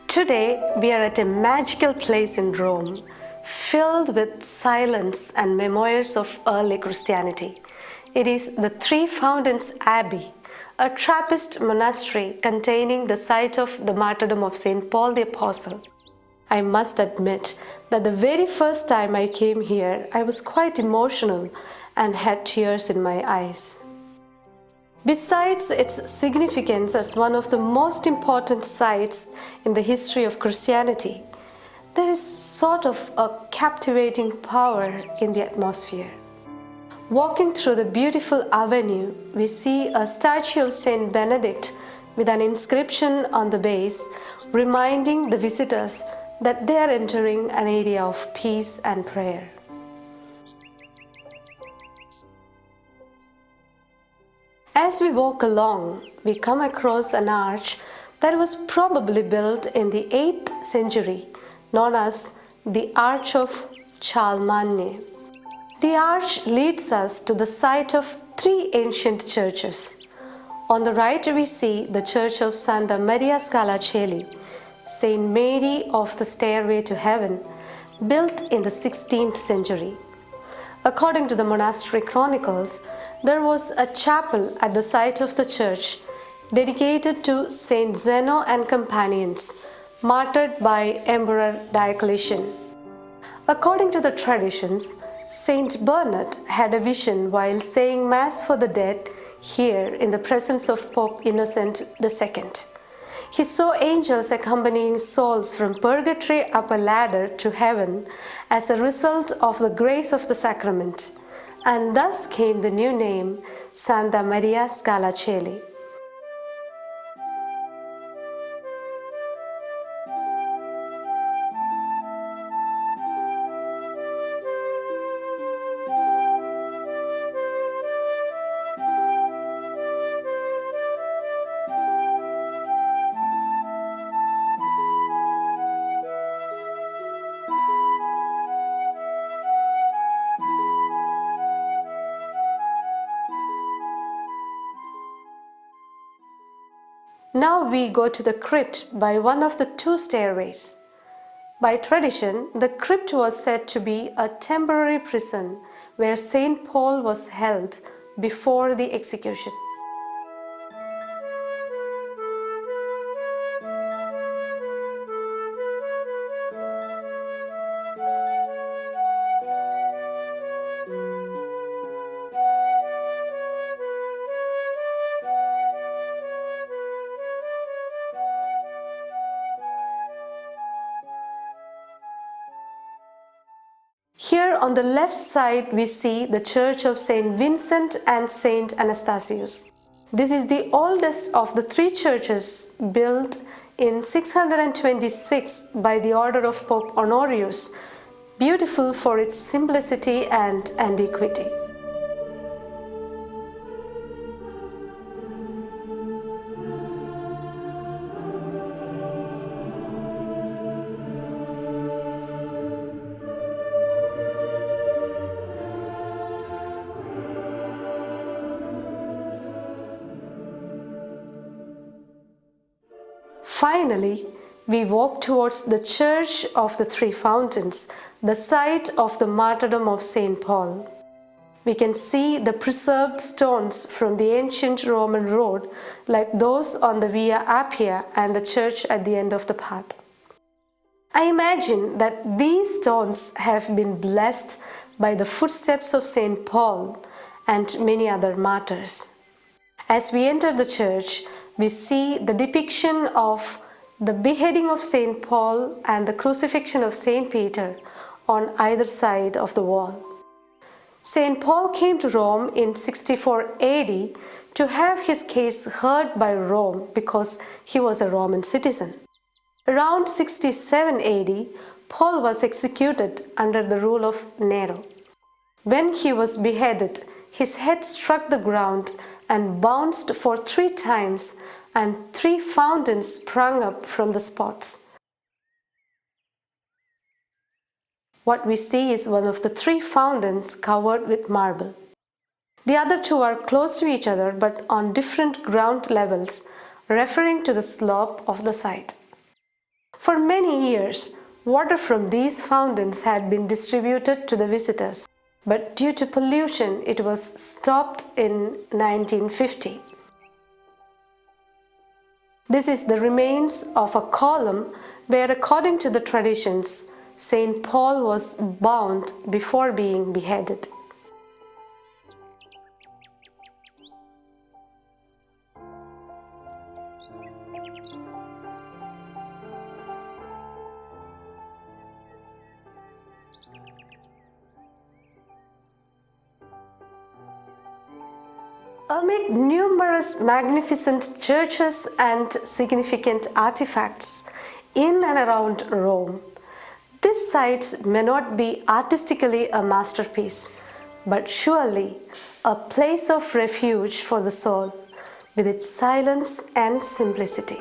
Today, we are at a magical place in Rome, filled with silence and memoirs of early Christianity. It is the Tre Fountanes Abbey, a Trappist monastery containing the site of the Martyrdom of St. Paul the Apostle. I must admit that the very first time I came here, I was quite emotional and had tears in my eyes. Besides its significance as one of the most important sites in the history of Christianity, there is sort of a captivating power in the atmosphere. Walking through the beautiful avenue, we see a statue of Saint Benedict with an inscription on the base reminding the visitors that they are entering an area of peace and prayer. As we walk along, we come across an arch that was probably built in the 8th century, known as the Arch of Charlemagne. The arch leads us to the site of 3 ancient churches. On the right we see the Church of Santa Maria Scala Coeli, Saint Mary of the Stairway to Heaven, built in the 16th century. According to the monastery chronicles, there was a chapel at the site of the church dedicated to Saint Zeno and companions, martyred by Emperor Diocletian. According to the traditions, Saint Bernard had a vision while saying Mass for the dead here in the presence of Pope Innocent II. He saw angels accompanying souls from purgatory up a ladder to heaven as a result of the grace of the sacrament, and thus came the new name Santa Maria Scala Coeli. Now we go to the crypt by one of the 2 stairways. By tradition, the crypt was said to be a temporary prison where St. Paul was held before the execution. Here on the left side we see the Church of Saint Vincent and Saint Anastasius. This is the oldest of the 3 churches, built in 626 by the order of Pope Honorius, beautiful for its simplicity and antiquity. Finally, we walk towards the Church of the Tre Fountains, the site of the Martyrdom of St. Paul. We can see the preserved stones from the ancient Roman road, like those on the Via Appia and the church at the end of the path. I imagine that these stones have been blessed by the footsteps of St. Paul and many other martyrs. As we enter the church, we see the depiction of the beheading of St. Paul and the crucifixion of St. Peter on either side of the wall. St. Paul came to Rome in 64 AD to have his case heard by Rome because he was a Roman citizen. Around 67 AD, Paul was executed under the rule of Nero. When he was beheaded, his head struck the ground and bounced for 3 times, and 3 fountains sprang up from the spots. What we see is one of the 3 fountains covered with marble. The other two are close to each other but on different ground levels, referring to the slope of the site. For many years, water from these fountains had been distributed to the visitors, but due to pollution, it was stopped in 1950. This is the remains of a column where, according to the traditions, St. Paul was bound before being beheaded. Amid numerous magnificent churches and significant artifacts in and around Rome, this site may not be artistically a masterpiece, but surely a place of refuge for the soul with its silence and simplicity.